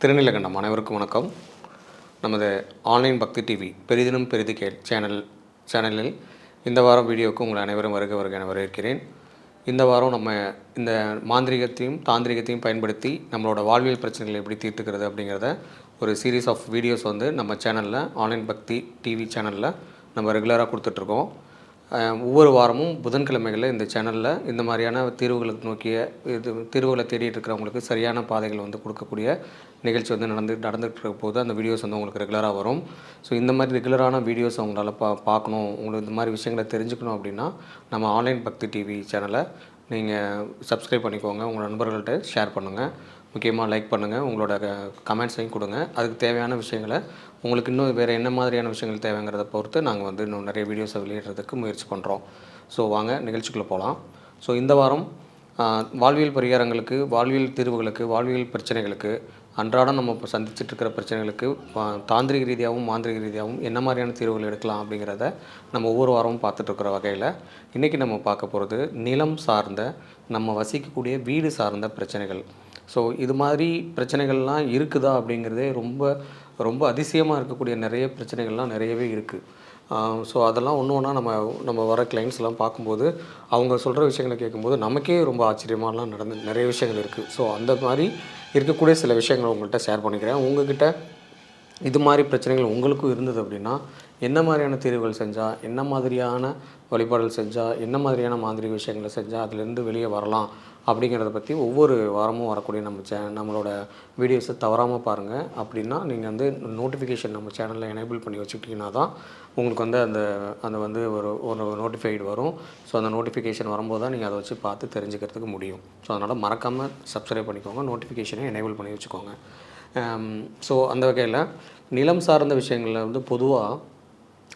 திருநீலகண்டம் அனைவருக்கும் வணக்கம். நமது ஆன்லைன் பக்தி டிவி பெரிதினும் பெரிது கேள் சேனலில் இந்த வாரம் வீடியோவுக்கு உங்கள் அனைவரும் வருக என வரவேற்கிறேன். இந்த வாரம் நம்ம இந்த மாந்திரிகத்தையும் தாந்திரிகத்தையும் பயன்படுத்தி நம்மளோட வாழ்வியல் பிரச்சனைகளை எப்படி தீர்த்துக்கிறது அப்படிங்கிறத ஒரு சீரீஸ் ஆஃப் வீடியோஸ் நம்ம சேனலில் ஆன்லைன் பக்தி டிவி சேனலில் நம்ம ரெகுலராக கொடுத்துட்ருக்கோம். ஒவ்வொரு வாரமும் புதன்கிழமைகளில் இந்த சேனலில் இந்த மாதிரியான தீர்வுகளுக்கு நோக்கிய தீர்வுகளை தேடிட்டு இருக்கிறவங்களுக்கு சரியான பாதைகள் கொடுக்கக்கூடிய நிகழ்ச்சி நடந்துகிட்டு இருக்க போது அந்த வீடியோஸ் உங்களுக்கு ரெகுலராக வரும். ஸோ இந்த மாதிரி ரெகுலரான வீடியோஸ் அவங்களால பார்க்கணும், உங்களுக்கு இந்த மாதிரி விஷயங்களை தெரிஞ்சுக்கணும் அப்படின்னா நம்ம ஆன்லைன் பக்தி டிவி சேனலை நீங்கள் சப்ஸ்கிரைப் பண்ணிக்கோங்க, உங்கள் நண்பர்கள்ட்ட ஷேர் பண்ணுங்கள், முக்கியமாக லைக் பண்ணுங்கள், உங்களோட கமெண்ட்ஸையும் கொடுங்க. அதுக்கு தேவையான விஷயங்களை உங்களுக்கு இன்னும் வேறு என்ன மாதிரியான விஷயங்கள் தேவைங்கிறத பொறுத்து நாங்கள் இன்னும் நிறைய வீடியோஸை வெளியிடுறதுக்கு முயற்சி பண்ணுறோம். ஸோ வாங்க நிகழ்ச்சிக்குள்ளே போகலாம். ஸோ இந்த வாரம் வாழ்வியல் பரிகாரங்களுக்கு, வாழ்வியல் தீர்வுகளுக்கு, வாழ்வியல் பிரச்சனைகளுக்கு, அன்றாடம் நம்ம இப்போ சந்திச்சிட்ருக்கிற பிரச்சனைகளுக்கு தாந்திரிக ரீதியாகவும் மாந்திரிக ரீதியாகவும் என்ன மாதிரியான தீர்வுகள் எடுக்கலாம் அப்படிங்கிறத நம்ம ஒவ்வொரு வாரமும் பார்த்துட்ருக்கிற வகையில் இன்றைக்கி நம்ம பார்க்க போகிறது நிலம் சார்ந்த, நம்ம வசிக்கக்கூடிய வீடு சார்ந்த பிரச்சனைகள். ஸோ இது மாதிரி பிரச்சனைகள்லாம் இருக்குதா அப்படிங்கிறதே ரொம்ப ரொம்ப அதிசயமாக இருக்கக்கூடிய நிறைய பிரச்சனைகள்லாம் நிறையவே இருக்குது. ஸோ அதெல்லாம் ஒன்று ஒன்றா நம்ம வர கிளைண்ட்ஸ்லாம் பார்க்கும்போது அவங்க சொல்கிற விஷயங்களை கேட்கும்போது நமக்கே ரொம்ப ஆச்சரியமாலாம் நிறைய விஷயங்கள் இருக்குது. ஸோ அந்த மாதிரி இருக்கக்கூடிய சில விஷயங்களை உங்கள்கிட்ட ஷேர் பண்ணிக்கிறேன். உங்கள்கிட்ட இது மாதிரி பிரச்சனைகள் உங்களுக்கும் இருந்தது அப்படின்னா என்ன மாதிரியான தீர்வுகள் செஞ்சால், என்ன மாதிரியான வழிபாடுகள் செஞ்சால், என்ன மாதிரியான மாந்திரிக விஷயங்களை செஞ்சால் அதிலேருந்து வெளியே வரலாம் அப்படிங்கிறத பற்றி ஒவ்வொரு வாரமும் வரக்கூடிய நம்மளோட வீடியோஸை தவறாமல் பாருங்கள். அப்படின்னா நீங்கள் நோட்டிஃபிகேஷன் நம்ம சேனலில் எனேபிள் பண்ணி வச்சுக்கிட்டிங்கன்னா தான் உங்களுக்கு அந்த ஒரு நோட்டிஃபைடு வரும். ஸோ அந்த நோட்டிஃபிகேஷன் வரும்போது தான் நீங்கள் அதை வச்சு பார்த்து தெரிஞ்சுக்கிறதுக்கு முடியும். ஸோ அதனால் மறக்காமல் சப்ஸ்கிரைப் பண்ணிக்கோங்க, நோட்டிஃபிகேஷனை எனேபிள் பண்ணி வச்சுக்கோங்க. ஸோ அந்த வகையில் நிலம் சார்ந்த விஷயங்களில் பொதுவாக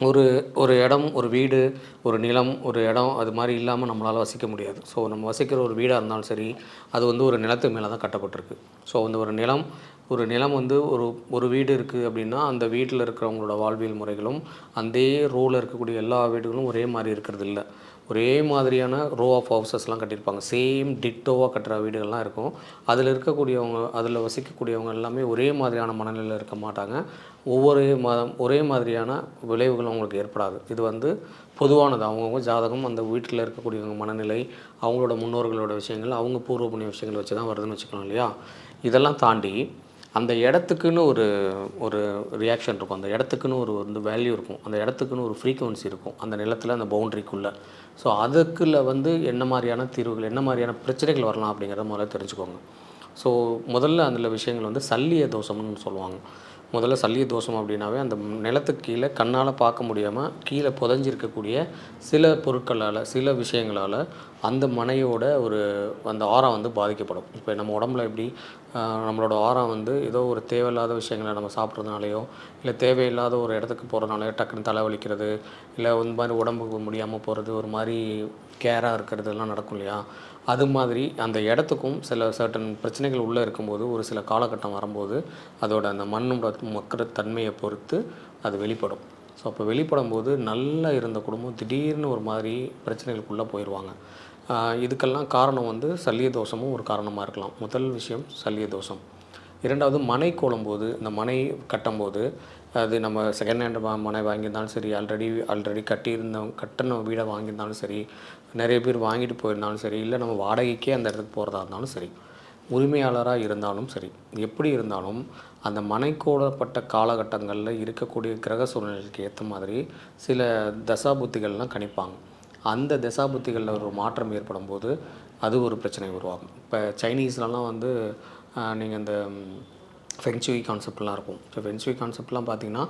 ஒரு இடம், ஒரு வீடு, ஒரு நிலம், ஒரு இடம் அது மாதிரி இல்லாமல் நம்மளால் வசிக்க முடியாது. ஸோ நம்ம வசிக்கிற ஒரு வீடாக இருந்தாலும் சரி, அது ஒரு நிலத்து மேலே தான் கட்டப்பட்டிருக்கு. ஸோ ஒரு நிலம் ஒரு வீடு இருக்குது அப்படின்னா அந்த வீட்டில் இருக்கிறவங்களோட வாழ்வியல் முறைகளும் அதே ரோவில் இருக்கக்கூடிய எல்லா வீடுகளும் ஒரே மாதிரி இருக்கிறது இல்லை. ஒரே மாதிரியான ரோ ஆஃப் ஹவுசஸ்லாம் கட்டியிருப்பாங்க. சேம் டிட்டோவாக கட்டுற வீடுகள்லாம் இருக்கும். அதில் வசிக்கக்கூடியவங்க எல்லாமே ஒரே மாதிரியான மனநிலையில் இருக்க மாட்டாங்க. ஒரே மாதிரியான விளைவுகள் அவங்களுக்கு ஏற்படாது. இது பொதுவானது. அவங்கவுங்க ஜாதகம், அந்த வீட்டில் இருக்கக்கூடியவங்க மனநிலை, அவங்களோட முன்னோர்களோட விஷயங்கள், அவங்க பூர்வ புண்ணிய விஷயங்கள் வச்சு தான் வருதுன்னு வச்சுக்கலாம் இல்லையா? இதெல்லாம் தாண்டி அந்த இடத்துக்குன்னு ஒரு ரியாக்ஷன் இருக்கும். அந்த இடத்துக்குன்னு ஒரு வேல்யூ இருக்கும். அந்த இடத்துக்குன்னு ஒரு ஃப்ரீக்குவன்சி இருக்கும் அந்த நிலத்தில், அந்த பவுண்ட்ரிக்குள்ளே. ஸோ அதுக்குள்ளே என்ன மாதிரியான தீர்வுகள், என்ன மாதிரியான பிரச்சனைகள் வரலாம் அப்படிங்கிறத முதல்ல தெரிஞ்சுக்கோங்க. ஸோ முதல்ல அதில் விஷயங்கள் சல்லிய தோஷம்னு சொல்லுவாங்க. முதல்ல சல்லிய தோஷம் அப்படின்னாவே அந்த நிலத்துக்கு கீழே கண்ணால் பார்க்க முடியாமல் கீழே புதைஞ்சிருக்கக்கூடிய சில பொருட்களால், சில விஷயங்களால் அந்த மனையோட அந்த ஆரா பாதிக்கப்படும். இப்போ நம்ம உடம்புல எப்படி நம்மளோட ஆரா ஏதோ ஒரு தேவையில்லாத விஷயங்களை நம்ம சாப்பிட்றதுனாலையோ, இல்லை தேவையில்லாத ஒரு இடத்துக்கு போகிறதுனாலையோ டக்குன்னு தலைவலிக்கிறது, இல்லை மாதிரி உடம்புக்கு முடியாமல் போகிறது, ஒரு மாதிரி கேராக இருக்கிறதுலாம் நடக்கும் இல்லையா? அது மாதிரி அந்த இடத்துக்கும் சில சர்டன் பிரச்சனைகள் உள்ளே இருக்கும்போது, ஒரு சில காலகட்டம் வரும்போது அதோட அந்த மண்ணோட மக்கிற தன்மையை பொறுத்து அது வெளிப்படும். ஸோ அப்போ வெளிப்படும்போது நல்லா இருந்த குடும்பம் திடீர்னு ஒரு மாதிரி பிரச்சனைகளுக்குள்ளே போயிடுவாங்க. இதுக்கெல்லாம் காரணம் சல்லிய தோஷமும் ஒரு காரணமாக இருக்கலாம். முதல் விஷயம் சல்லிய தோஷம். இரண்டாவது மனை கோலும்போது, இந்த மனை கட்டும்போது அது நம்ம செகண்ட் ஹேண்ட் மனை வாங்கியிருந்தாலும் சரி, ஆல்ரெடி கட்டின வீடை வாங்கியிருந்தாலும் சரி, நிறைய பேர் வாங்கிட்டு போயிருந்தாலும் சரி, இல்லை நம்ம வாடகைக்கே அந்த இடத்துக்கு போகிறதா இருந்தாலும் சரி, உரிமையாளராக இருந்தாலும் சரி, எப்படி இருந்தாலும் அந்த மனை கோலப்பட்ட காலகட்டங்களில் இருக்கக்கூடிய கிரக சூழ்நிலைக்கு ஏற்ற மாதிரி சில தசாபுத்திகள்லாம் கணிப்பாங்க. அந்த தசாபுத்திகளில் ஒரு மாற்றம் ஏற்படும் போது அது ஒரு பிரச்சனை உருவாகும். இப்போ சைனீஸ்லலாம் நீங்கள் இந்த ஃபெங்சுய் கான்செப்ட்லாம் இருக்கும். ஸோ ஃபெங்சுய் கான்செப்ட்லாம் பார்த்திங்கன்னா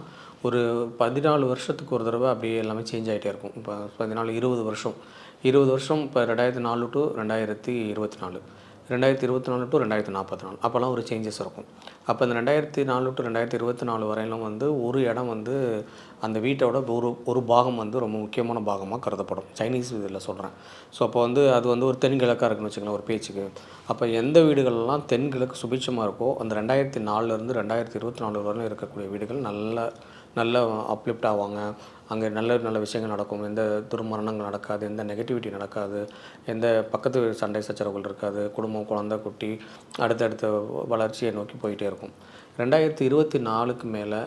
ஒரு 14 வருஷத்துக்கு ஒரு தடவை அப்படியே எல்லாமே சேஞ்ச் ஆகிட்டே இருக்கும். இப்போ 20 வருஷம் இப்போ 2004 டு 2024, 2024 டு 2044 அப்போல்லாம் ஒரு சேஞ்சஸ் இருக்கும். அப்போ இந்த 2004 டு 2024 வரையிலும் ஒரு இடம் அந்த வீட்டோட ஒரு பாகம் ரொம்ப முக்கியமான பாகமாக கருதப்படும். சைனீஸ் இதில் சொல்கிறேன். ஸோ அப்போ அது ஒரு தென்கிழக்காக இருக்குன்னு வச்சுக்கலாம் ஒரு பேச்சுக்கு. அப்போ எந்த வீடுகள்லாம் தென்கிழக்கு சுபிட்சமாக இருக்கோ அந்த 2004லேருந்து 2024 வரையிலும் இருக்கக்கூடிய வீடுகள் நல்ல அப்லிஃப்ட் ஆவாங்க. அங்கே நல்ல விஷயங்கள் நடக்கும். எந்த துர்மரணங்கள் நடக்காது, எந்த நெகட்டிவிட்டி நடக்காது, எந்த பக்கத்து சண்டை சச்சரவுகள் இருக்காது, குடும்பம், குழந்தை, குட்டி அடுத்தடுத்த வளர்ச்சியை நோக்கி போயிட்டே இருக்கும். 2024க்கு மேலே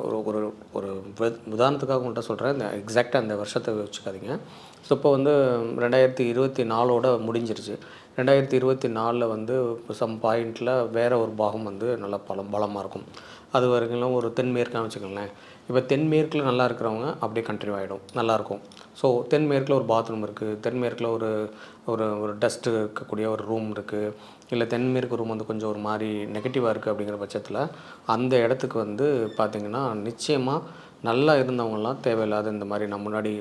ஒரு ஒரு ஒரு உதாரணத்துக்காக உங்கள்கிட்ட சொல்கிறேன். இந்த எக்ஸாக்டாக அந்த வருஷத்தை வச்சுக்காதீங்க. ஸோ இப்போ வந்து 2024ஓட முடிஞ்சிருச்சு. 2024ல் வந்து சம் பாயிண்டில் வேறு ஒரு பாகம் வந்து நல்லா பலமாக இருக்கும். அது வரைக்கும் ஒரு தென்மேற்கான்னு வச்சுக்கோங்களேன். இப்போ தென்மேற்கில் நல்லா இருக்கிறவங்க அப்படியே கண்டினியூ ஆகிடும், நல்லாயிருக்கும். ஸோ தென்மேற்கில் ஒரு பாத்ரூம் இருக்குது, தென்மேற்கில் ஒரு ஒரு ஒரு டஸ்ட்டு இருக்கக்கூடிய ஒரு ரூம் இருக்குது, இல்லை தென்மேற்கு ரூம் வந்து கொஞ்சம் ஒரு மாதிரி நெகட்டிவாக இருக்குது அப்படிங்கிற பட்சத்தில் அந்த இடத்துக்கு வந்து பார்த்திங்கன்னா நிச்சயமாக நல்லா இருந்தவங்கலாம் தேவையில்லாத இந்த மாதிரி நான் முன்னாடி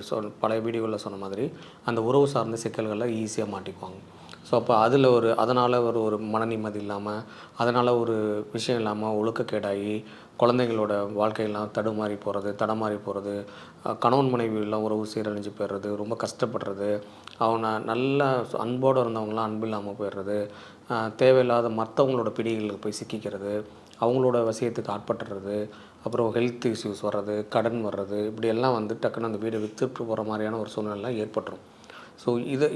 பழைய வீடியோவில் சொன்ன மாதிரி அந்த உறவு சார்ந்த சிக்கல்களில் ஈஸியாக மாட்டிக்குவாங்க. ஸோ அப்போ அதில் அதனால் ஒரு மன நிம்மதி இல்லாமல், அதனால் ஒரு விஷயம் இல்லாமல் ஒழுக்கக்கேடாகி குழந்தைங்களோட வாழ்க்கையெல்லாம் தடமாறி போகிறது, கணவன் மனைவியெல்லாம் உறவு சீரழிஞ்சு போயிடுறது, ரொம்ப கஷ்டப்படுறது, அவனை நல்லா அன்போடு இருந்தவங்களாம் அன்பு இல்லாமல் போயிடுறது, தேவையில்லாத மற்றவங்களோட பிடிகளுக்கு போய் சிக்கிக்கிறது, அவங்களோட வசியத்துக்கு ஆட்பட்டுறது, அப்புறம் ஹெல்த் இஷ்யூஸ் வர்றது, கடன் வர்றது, இப்படியெல்லாம் வந்து டக்குன்னு அந்த வீடை விற்றுட்டு போகிற மாதிரியான ஒரு சூழ்நிலைலாம் ஏற்பட்டுரும். ஸோ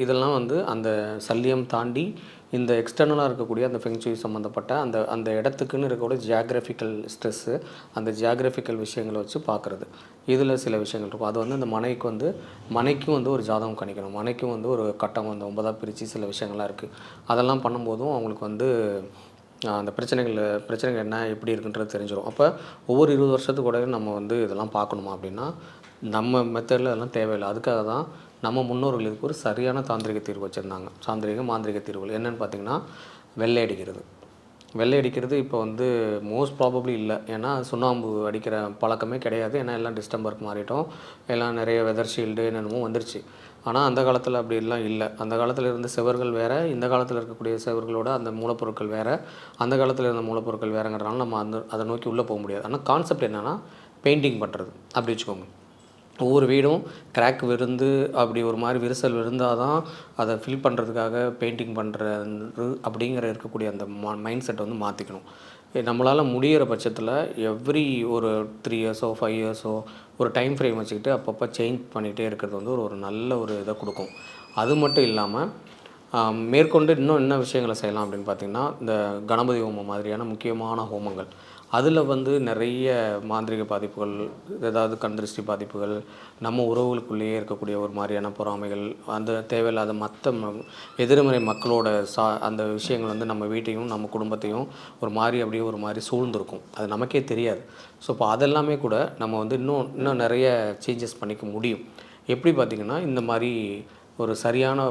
இதெல்லாம் வந்து அந்த சல்லியம் தாண்டி இந்த எக்ஸ்டர்னலாக இருக்கக்கூடிய அந்த ஃபெங்ஷுய் சம்மந்தப்பட்ட அந்த இடத்துக்குன்னு இருக்கக்கூடிய ஜியாகிரபிக்கல் ஸ்ட்ரெஸ்ஸு, அந்த ஜியாகிரபிக்கல் விஷயங்களை வச்சு பார்க்குறது. இதில் சில விஷயங்கள் இருக்கும். அது வந்து அந்த மனைக்கும் வந்து ஒரு ஜாதகம் கணிக்கணும். மனைக்கும் வந்து ஒரு கட்டம் வந்து 9ஆக பிரித்து சில விஷயங்கள்லாம் இருக்குது. அதெல்லாம் பண்ணும்போதும் அவங்களுக்கு வந்து அந்த பிரச்சனைகள் என்ன எப்படி இருக்குன்றது தெரிஞ்சிடும். அப்போ ஒவ்வொரு 20 வருஷத்துக்கு கூட நம்ம வந்து இதெல்லாம் பார்க்கணுமா அப்படின்னா, நம்ம மெத்தடில் அதெல்லாம் தேவையில்லை. அதுக்காக தான் நம்ம முன்னோர்கள் இதுக்கு ஒரு சரியான தாந்திரிக தீர்வு வச்சுருந்தாங்க. மாந்திரிக தீர்வுகள் என்னென்னு பார்த்திங்கன்னா, வெள்ளை அடிக்கிறது. வெள்ளை அடிக்கிறது இப்போ வந்து மோஸ்ட் ப்ராபப்ளி இல்லை. ஏன்னா சுண்ணாம்பு அடிக்கிற பழக்கமே கிடையாது. ஏன்னா எல்லாம் டிஸ்டம்பருக்கு மாறிட்டோம். எல்லாம் நிறைய வெதர் ஷீல்டு என்னென்னமோ வந்துருச்சு. ஆனால் அந்த காலத்தில் அப்படிலாம் இல்லை. அந்த காலத்தில் இருந்த செவர்கள் வேறு, இந்த காலத்தில் இருக்கக்கூடிய செவர்களோட அந்த மூலப்பொருட்கள் வேறு, அந்த காலத்தில் இருந்த மூலப்பொருட்கள் வேறுங்கிறனால நம்ம அதை நோக்கி உள்ளே போக முடியாது. ஆனால் கான்செப்ட் என்னென்னா பெயிண்டிங் பண்ணுறது அப்படி வச்சுக்கோங்க. ஒவ்வொரு வீடும் கிராக் விழுந்து அப்படி ஒரு மாதிரி விரிசல் விழுந்தால் தான் அதை ஃபில் பண்ணுறதுக்காக பெயிண்டிங் பண்ணுறது அப்படிங்கிற இருக்கக்கூடிய அந்த மைண்ட் செட்டை வந்து மாற்றிக்கணும். நம்மளால் முடிகிற பட்சத்தில் எவ்ரி ஒரு 3 இயர்ஸோ 5 இயர்ஸோ ஒரு டைம் ஃப்ரேம் வச்சுக்கிட்டு அப்பப்போ சேஞ்ச் பண்ணிகிட்டே இருக்கிறது வந்து ஒரு நல்ல ஒரு இதை கொடுக்கும். அது மட்டும் இல்லாமல் மேற்கொண்டு இன்னும் என்ன விஷயங்களை செய்யலாம் அப்படின்னு பார்த்திங்கன்னா, இந்த கணபதி ஹோமம் மாதிரியான முக்கியமான ஹோமங்கள், அதில் வந்து நிறைய மாந்திரிக பாதிப்புகள், ஏதாவது கண்திருஷ்டி பாதிப்புகள், நம்ம உறவுகளுக்குள்ளேயே இருக்கக்கூடிய ஒரு மாதிரியான பொறாமைகள், அந்த தேவையில்லாத மற்ற எதிர்மறை மக்களோட அந்த விஷயங்கள் வந்து நம்ம வீட்டையும் நம்ம குடும்பத்தையும் அப்படியே ஒரு மாதிரி சூழ்ந்திருக்கும். அது நமக்கே தெரியாது. ஸோ இப்போ அதெல்லாமே கூட நம்ம வந்து இன்னும் நிறைய சேஞ்சஸ் பண்ணிக்க முடியும். எப்படி பார்த்திங்கன்னா, இந்த மாதிரி ஒரு சரியான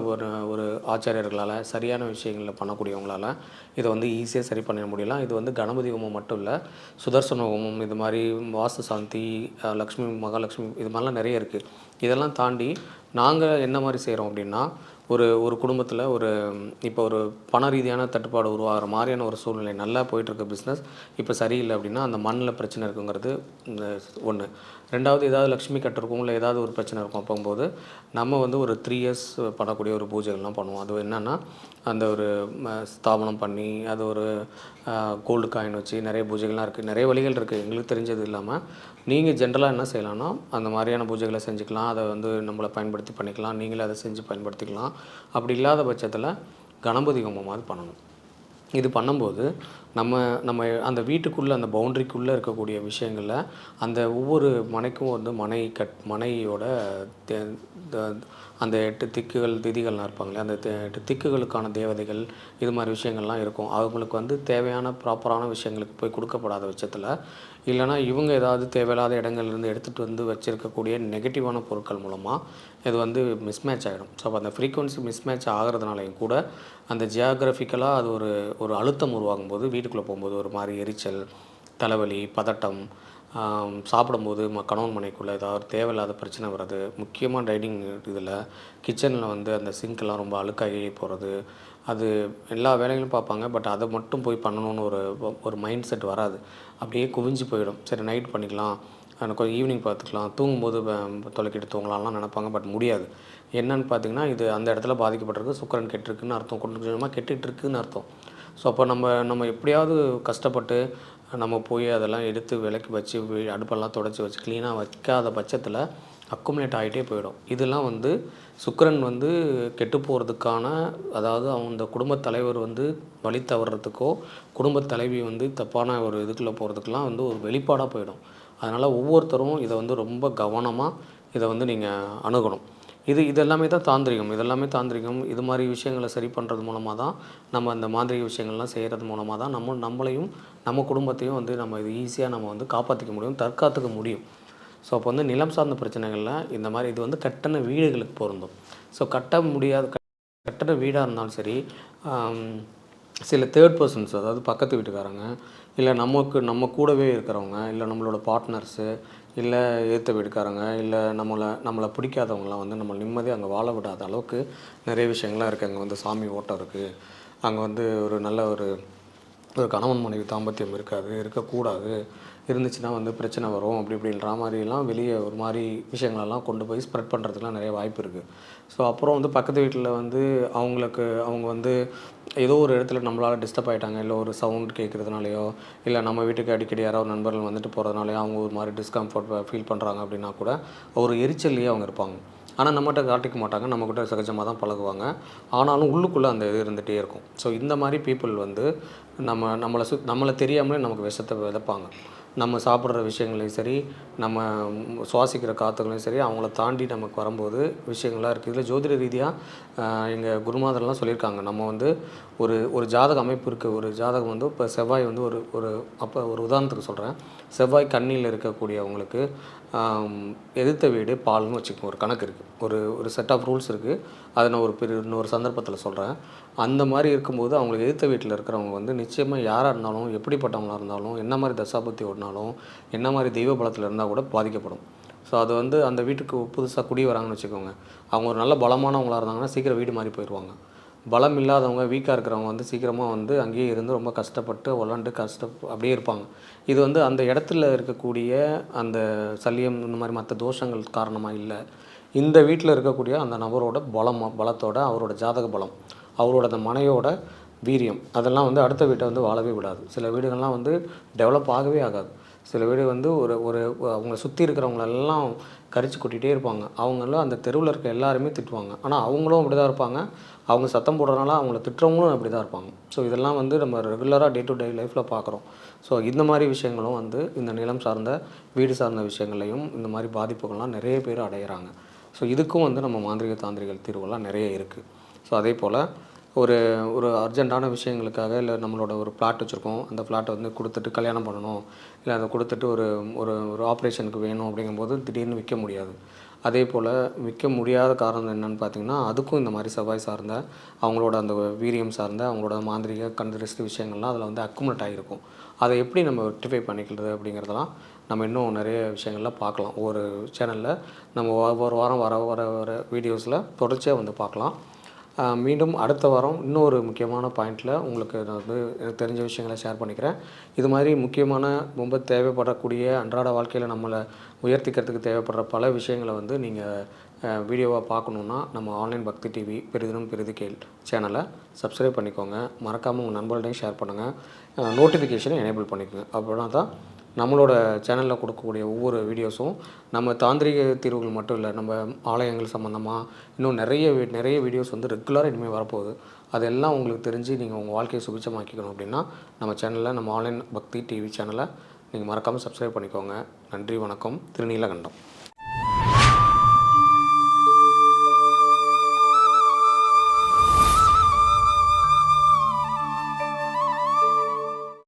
ஒரு ஆச்சாரியர்களால் சரியான விஷயங்களில் பண்ணக்கூடியவங்களால் இதை வந்து ஈஸியாக சரி பண்ண முடியலாம். இது வந்து கணபதி ஹோமம் மட்டும் இல்லை, சுதர்சன ஹோமம், இது மாதிரி வாஸ்து சாந்தி, லக்ஷ்மி மகாலட்சுமி, இது மாதிரிலாம் நிறைய இருக்குது. இதெல்லாம் தாண்டி நாங்கள் என்ன மாதிரி செய்கிறோம் அப்படின்னா, ஒரு குடும்பத்தில் இப்போ ஒரு பண ரீதியான தட்டுப்பாடு உருவாகிற மாதிரியான ஒரு சூழ்நிலை, நல்லா போயிட்டுருக்க பிஸ்னஸ் இப்போ சரியில்லை அப்படின்னா அந்த மண்ணில் பிரச்சனை இருக்குங்கிறது ஒன்று. ரெண்டாவது, ஏதாவது லக்ஷ்மி கட்டு இருக்கும், இல்லை ஏதாவது ஒரு பிரச்சனை இருக்கும். அப்போகும்போது நம்ம வந்து ஒரு 3 இயர்ஸ் பண்ணக்கூடிய ஒரு பூஜைகள்லாம் பண்ணுவோம். அது என்னென்னா, அந்த ஒரு ஸ்தாபனம் பண்ணி அது ஒரு கோல்டு காயின் வச்சு நிறைய பூஜைகள்லாம் இருக்குது, நிறைய வழிகள் இருக்குது. எங்களுக்கு தெரிஞ்சது இல்லாமல் நீங்கள் ஜென்ரலாக என்ன செய்யலாம்னா, அந்த மாதிரியான பூஜைகளை செஞ்சுக்கலாம். அதை வந்து நம்மளை பயன்படுத்தி பண்ணிக்கலாம், நீங்களே அதை செஞ்சு பயன்படுத்திக்கலாம். அப்படி இல்லாத பட்சத்தில் கணபதி ஹோமமாவது பண்ணணும். இது பண்ணும்போது நம்ம அந்த வீட்டுக்குள்ளே அந்த பவுண்ட்ரிக்குள்ளே இருக்கக்கூடிய விஷயங்களில் அந்த ஒவ்வொரு மனைக்கும் வந்து மனையோட அந்த 8 திக்குகள் திதிகள்லாம் இருப்பாங்களே, அந்த 8 திக்குகளுக்கான தேவதைகள், இது மாதிரி விஷயங்கள்லாம் இருக்கும். அவங்களுக்கு வந்து தேவையான ப்ராப்பரான விஷயங்களுக்கு போய் கொடுக்கப்படாத பட்சத்தில், இல்லைனா இவங்க ஏதாவது தேவையில்லாத இடங்கள்லேருந்து எடுத்துகிட்டு வந்து வச்சுருக்கக்கூடிய நெகட்டிவான பொருட்கள் மூலமாக இது வந்து மிஸ்மேட்ச் ஆகிடும். ஸோ அப்போ அந்த ஃப்ரீக்குவன்சி மிஸ்மேட்ச் ஆகிறதுனாலையும் கூட அந்த ஜியாகிரபிக்கலாக அது ஒரு அழுத்தம் உருவாகும்போது வீட்டுக்குள்ளே போகும்போது ஒரு மாதிரி எரிச்சல், தலைவலி, பதட்டம், சாப்பிடும்போது கணவன் மனைக்குள்ளே ஏதாவது தேவையில்லாத பிரச்சனை வர்றது, முக்கியமாக டைனிங் இதில் கிச்சனில் வந்து அந்த சிங்க்கெல்லாம் ரொம்ப அழுக்காகி போகிறது, அது எல்லா வேலைகளும் பார்ப்பாங்க. பட் அதை மட்டும் போய் பண்ணணுன்னு ஒரு மைண்ட் செட் வராது. அப்படியே குவிஞ்சு போயிடும். சரி நைட் பண்ணிக்கலாம், கொஞ்சம் ஈவினிங் பார்த்துக்கலாம், தூங்கும்போது தொலைக்கிட்டு தூங்கலாம்லாம் நினைப்பாங்க. பட் முடியாது. என்னன்னு பார்த்திங்கன்னா, இது அந்த இடத்துல பாதிக்கப்பட்டிருக்கு, சுக்கிரன் கெட்டிருக்குன்னு அர்த்தம், கொஞ்சம் கொஞ்சமாக கெட்டுட்ருக்குன்னு அர்த்தம். ஸோ அப்போ நம்ம எப்படியாவது கஷ்டப்பட்டு நம்ம போய் அதெல்லாம் எடுத்து விலக்கி வச்சு அடுப்பெல்லாம் துடைச்சி வச்சு க்ளீனாக வைக்காத பட்சத்தில் அக்குமுலேட் ஆகிட்டே போயிடும். இதெல்லாம் வந்து சுக்கிரன் வந்து கெட்டு போகிறதுக்கான, அதாவது அந்த குடும்பத் தலைவர் வந்து வழி தவறுறதுக்கோ, குடும்பத் தலைவி வந்து தப்பான ஒரு இதுக்குள்ளே போகிறதுக்கெலாம் வந்து ஒரு வெளிப்பாடாக போயிடும். அதனால் ஒவ்வொருத்தரும் இதை வந்து ரொம்ப கவனமாக இதை வந்து நீங்கள் அணுகணும். இது எல்லாமே தான் தாந்திரிகம். இது எல்லாமே தாந்திரிகம். இது மாதிரி விஷயங்களை சரி பண்ணுறது மூலமாக தான், நம்ம அந்த மாந்திரீக விஷயங்கள்லாம் செய்கிறது மூலமாக தான் நம்மளையும் நம்ம குடும்பத்தையும் வந்து நம்ம இது ஈஸியாக நம்ம வந்து காப்பாற்றிக்க முடியும், தற்காத்துக்க முடியும். ஸோ அப்போ வந்து நிலம் சார்ந்த பிரச்சனைகளில் இந்த மாதிரி இது வந்து கட்டின வீடுகளுக்கு பொருந்தும். ஸோ கட்டின வீடாக இருந்தாலும் சரி, சில தேர்ட் பர்சன்ஸ், அதாவது பக்கத்து வீட்டுக்காரங்க, இல்லை நம்ம கூடவே இருக்கிறவங்க, இல்லை நம்மளோட பார்ட்னர்ஸு, இல்லை எதிர்த்த வீட்டுக்காரங்க, இல்லை நம்மளை பிடிக்காதவங்களாம் வந்து நம்ம நிம்மதியாக அங்கே வாழ விடாத அளவுக்கு நிறைய விஷயங்கள்லாம் இருக்குது. அங்கே வந்து சாமி ஓட்டம் இருக்குது. அங்கே வந்து ஒரு நல்ல ஒரு கணவன் மனைவி தாம்பத்தியம் இருக்கக்கூடாது. இருந்துச்சுன்னா வந்து பிரச்சனை வரும், அப்படி இப்படின்ற மாதிரிலாம் வெளியே ஒரு மாதிரி விஷயங்களெல்லாம் கொண்டு போய் ஸ்ப்ரெட் பண்ணுறதுக்குலாம் நிறைய வாய்ப்பு இருக்குது. ஸோ அப்புறம் வந்து பக்கத்து வீட்டில் வந்து அவங்க வந்து ஏதோ ஒரு இடத்துல நம்மளால் டிஸ்டர்ப் ஆகிட்டாங்க, இல்லை ஒரு சவுண்ட் கேட்குறதுனாலையோ, இல்லை நம்ம வீட்டுக்கு அடிக்கடி யாராவது நண்பர்கள் வந்துட்டு போகிறதுனாலையோ அவங்க ஒரு மாதிரி டிஸ்கம்ஃபர்ட் ஃபீல் பண்ணுறாங்க அப்படின்னா கூட ஒரு எரிச்சல்லையே அவங்க இருப்பாங்க. ஆனால் நம்மகிட்ட காட்டிக்க மாட்டாங்க, நம்மக்கிட்ட சகஜமாக தான் பழகுவாங்க. ஆனாலும் உள்ளுக்குள்ளே அந்த இது இருந்துகிட்டே இருக்கும். ஸோ இந்த மாதிரி பீப்புள் வந்து நம்மளை தெரியாமலே நமக்கு விஷத்தை விதைப்பாங்க. நம்ம சாப்பிட்ற விஷயங்களையும் சரி, நம்ம சுவாசிக்கிற காற்றுகளையும் சரி, அவங்கள தாண்டி நமக்கு வரும்போது விஷயங்கள்லாம் இருக்குது. இதில் ஜோதிட ரீதியாக எங்கள் குருமாதர்லாம் சொல்லியிருக்காங்க. நம்ம வந்து ஒரு ஜாதக அமைப்பு இருக்குது. ஒரு ஜாதகம் வந்து இப்போ செவ்வாய் வந்து ஒரு உதாரணத்துக்கு சொல்கிறேன். செவ்வாய் கன்னியில் இருக்கக்கூடியவங்களுக்கு எதிர்த்த வீடு பால்னு வச்சுக்கோங்க. ஒரு கணக்கு இருக்குது. ஒரு செட் ஆஃப் ரூல்ஸ் இருக்குது. அதை நான் இன்னொரு சந்தர்ப்பத்தில் சொல்கிறேன். அந்த மாதிரி இருக்கும்போது அவங்களுக்கு எதிர்த்த வீட்டில் இருக்கிறவங்க வந்து நிச்சயமாக யாராக இருந்தாலும், எப்படிப்பட்டவங்களாக இருந்தாலும், என்ன மாதிரி தசாபுத்தி ஓடினாலும், என்ன மாதிரி தெய்வ பலத்தில் இருந்தால் கூட பாதிக்கப்படும். ஸோ அது வந்து அந்த வீட்டுக்கு புதுசாக குடி வராங்கன்னு வச்சுக்கோங்க. அவங்க ஒரு நல்ல பலமானவங்களாக இருந்தாங்கன்னா சீக்கிரம் வீடு மாறி போயிடுவாங்க. பலம் இல்லாதவங்க, வீக்காக இருக்கிறவங்க வந்து சீக்கிரமாக வந்து அங்கேயே இருந்து ரொம்ப கஷ்டப்பட்டு அப்படியே இருப்பாங்க. இது வந்து அந்த இடத்துல இருக்கக்கூடிய அந்த சல்லியம் இந்த மாதிரி மற்ற தோஷங்கள் காரணமாக இல்லை. இந்த வீட்டில் இருக்கக்கூடிய அந்த நபரோட பலத்தோட, அவரோட ஜாதக பலம், அவரோட அந்த மனையோட வீரியம், அதெல்லாம் வந்து அடுத்த வீட்டை வந்து வாழவே விடாது. சில வீடுகள்லாம் வந்து டெவலப் ஆகவே ஆகாது. சில வீடு வந்து ஒரு அவங்கள சுற்றி இருக்கிறவங்களெல்லாம் கரிச்சு கொட்டிகிட்டே இருப்பாங்க. அவங்களும் அந்த தெருவில் இருக்க எல்லாருமே திட்டுவாங்க. ஆனால் அவங்களும் அப்படி தான் இருப்பாங்க. அவங்க சத்தம் போடுறதுனால அவங்கள திட்டுறவங்களும் அப்படி தான் இருப்பாங்க. ஸோ இதெல்லாம் வந்து நம்ம ரெகுலராக டே டு டே லைஃப்பில் பார்க்குறோம். ஸோ இந்த மாதிரி விஷயங்களும் வந்து இந்த நிலம் சார்ந்த, வீடு சார்ந்த விஷயங்களையும் இந்த மாதிரி பாதிப்புகள்லாம் நிறைய பேர் அடைகிறாங்க. ஸோ இதுக்கும் வந்து நம்ம மாந்திரிக தாந்திரிகள் தீர்வுகள்லாம் நிறைய இருக்குது. ஸோ அதே போல் ஒரு அர்ஜென்ட்டான விஷயங்களுக்காக, இல்லை நம்மளோட ஒரு ஃப்ளாட் வச்சுருக்கோம், அந்த ஃப்ளாட்டை வந்து கொடுத்துட்டு கல்யாணம் பண்ணணும், இல்லை அதை கொடுத்துட்டு ஒரு ஒரு ஆப்ரேஷனுக்கு வேணும் அப்படிங்கும்போது திடீர்னு விற்க முடியாது. அதே போல் விற்க முடியாத காரணம் என்னென்னு பார்த்திங்கன்னா, அதுக்கும் இந்த மாதிரி செவ்வாய் சார்ந்த, அவங்களோட அந்த வீரியம் சார்ந்த, அவங்களோட மாந்திரிக கண்திருஷ்டி விஷயங்கள்லாம் அதில் வந்து அக்குமுலேட் ஆகிருக்கும். அதை எப்படி நம்ம ரெக்டிஃபை பண்ணிக்கிறது அப்படிங்கிறதெல்லாம் நம்ம இன்னும் நிறைய விஷயங்கள்லாம் பார்க்கலாம். ஒரு சேனலில் நம்ம ஒவ்வொரு வாரம் வர வீடியோஸில் தொடர்ச்சியாக வந்து பார்க்கலாம். மீண்டும் அடுத்த வாரம் இன்னொரு முக்கியமான பாயிண்டில் உங்களுக்கு நான் வந்து எனக்கு தெரிஞ்ச விஷயங்களை ஷேர் பண்ணிக்கிறேன். இது மாதிரி முக்கியமான ரொம்ப தேவைப்படக்கூடிய அன்றாட வாழ்க்கையில் நம்மளை உயர்த்திக்கிறதுக்கு தேவைப்படுற பல விஷயங்களை வந்து நீங்கள் வீடியோவாக பார்க்கணுன்னா நம்ம ஆன்லைன் பக்தி டிவி பெரிதினும் பெரிது கேள் சேனலை சப்ஸ்கிரைப் பண்ணிக்கோங்க. மறக்காமல் உங்கள் நண்பர்களையும் ஷேர் பண்ணுங்கள். நோட்டிஃபிகேஷனை எனேபிள் பண்ணிக்கோங்க. அப்படின்னா தான் நம்மளோட சேனலில் கொடுக்கக்கூடிய ஒவ்வொரு வீடியோஸும் நம்ம தாந்திரிக தீர்வுகள் மட்டும் இல்லை, நம்ம ஆலயங்கள் சம்மந்தமாக இன்னும் நிறைய வீடியோஸ் வந்து ரெகுலராக இனிமேல் வரப்போகுது. அதெல்லாம் உங்களுக்கு தெரிஞ்சு நீங்கள் உங்கள் வாழ்க்கையை சுபிட்சமாக்கிக்கணும் அப்படின்னா நம்ம சேனலில், நம்ம ஆன்லைன் பக்தி டிவி சேனலை நீங்கள் மறக்காமல் சப்ஸ்கிரைப் பண்ணிக்கோங்க. நன்றி, வணக்கம். திருநீலகண்டம்.